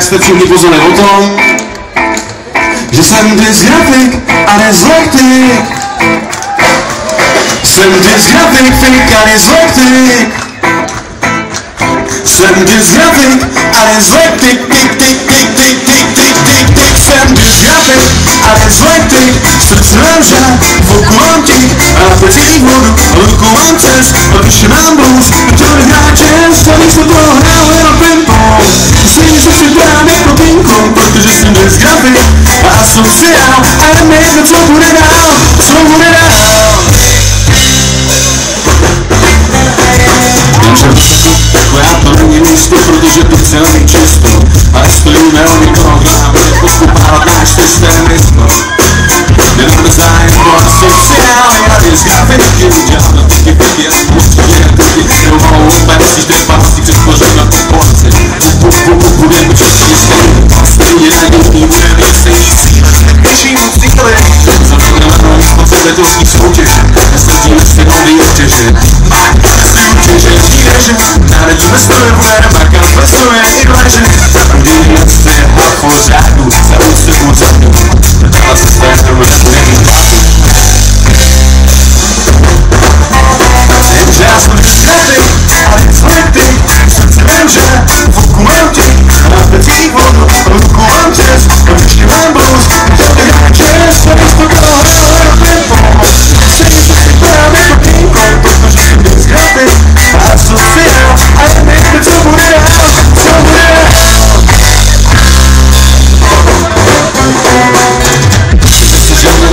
jste všichni pozorili o tom, že jsem dysgrafik a dyslektik. Jsem dysgrafik, fik a dyslektik. Jsem dysgrafik a dyslektik, tik, tik, tik, tik, tik, tik, tik, tik. Jsem dysgrafik a dyslektik, srdce mám žák, v oku mám tik a na plecích vodu, ruku mám cest, a duši mám blues, chtěl bych hrát jazz, a místo toho hrál jenom ping-pong. Myslím, že si dám jako ping-pong, protože jsem dysgrafik a asociál, a jdeme jedno, co bude dál, co bude dál. Jenže já to není místo, protože to chci mít čisto, ale stojíme o někoho, kdo nám bude podkupávat náš systémismus. Nemáme zájem po asociále, a dysgrafiky udělám na tyky piky a spoustu klientiky, kterou malou úplně musíš depásty přetvořit na populaci. Budeme všichni stejně nadějný, budeme stejný cíle, nejvyššímu cíli. Zaprogramujeme spotřebitelský soutěže, nesledíme stejnou výtěže. Máte soutěže, vývěže, náradíme stroje, budeme makat, vesuje i leže. Udělíme si hafo řádu, za úseku řadu, dala se stejnou řadu. Jenže já jsem dysgrafik, ale dyslektik, srdce vím, že v oku mám tik, a na plecích vodu, ruku mám jazz, a duši mám blues, chtěl bych hrát jazz, a místo toho hrál jenom ping-pong. Stejně se si dám jako ping-pong, protože jsem dysgrafik a asociál, a jdeme jedno, co bude dál, co bude dál.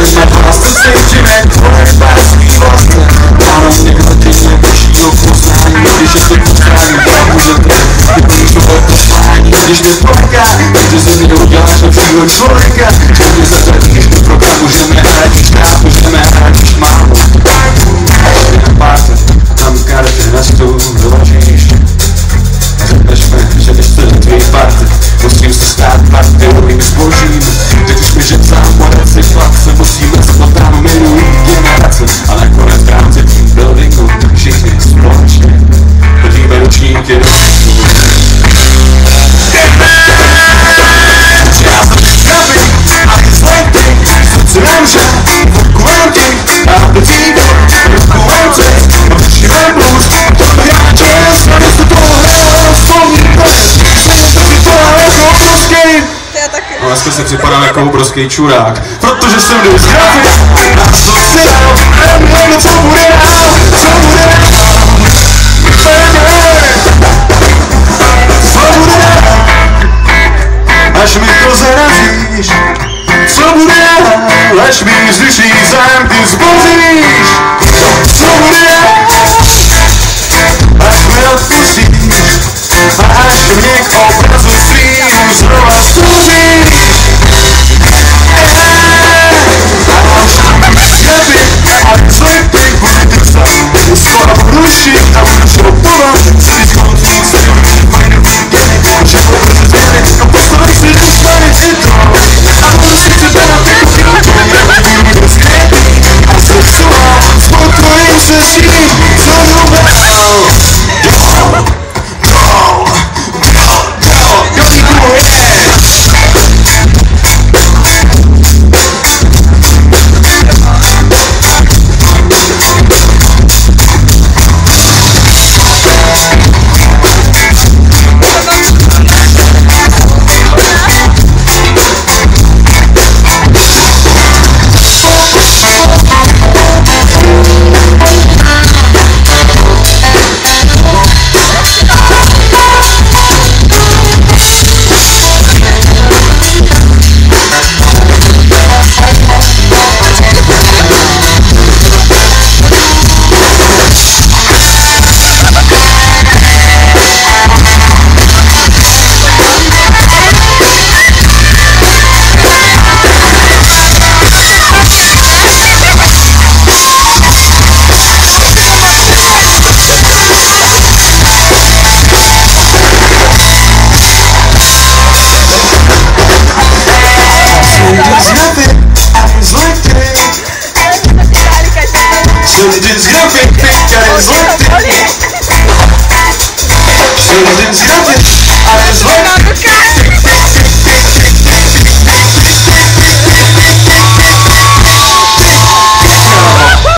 Že na vás to svědčíme, tvoje básní vlastně, ano mě hleděně vyššího poznání, když je to postrání, tak můžete vypíš tohle poslání, když mě poleká, takže se mě uděláš lepšího člověka, že mě zařadíš do programu, že mě hradíš trápu, že mě hradíš málo. Ještě na párce, tam karty na stůl vyložíš a řekneš mi, že než celý tvý party, musím se stát partiovým zbožím. Řekneš mi, že sám recyklace musíme splotánu minulý generace a nakonec v rámci team buildingu všichni společně hodíme ručníky do škůl. Já jsem dysgrafik a dyslektik, srdce mám žák, v oku mám tik a na plecích ruku mám cest, a duši mám blues, chtěl bych hrát jazz, a místo toho hrál stolní ples. Stejně se připadám jako obrovský. No dneska si připadám jako obrovský čurák, protože jsem dysgrafik a asociál, a jdeme jedno, co bude dál, co bude dál. Co bude dál, až mi to zarazíš, co bude dál, až mi zvyší zájem, ty zboříš. Co bude dál, až mi odpustíš, a až mě k obrazu svým znova stvoříš. A dyslektik budu drsat, skoro budu šít a budu šroupovat, celý skončí se že budu se změny a postavit si dostane i to a budu si připadat jako ping-pong. Budu dyskretní a sexuál, spokojím se s tím, co jdu dál. Dysgrafik, fik a dyslektik.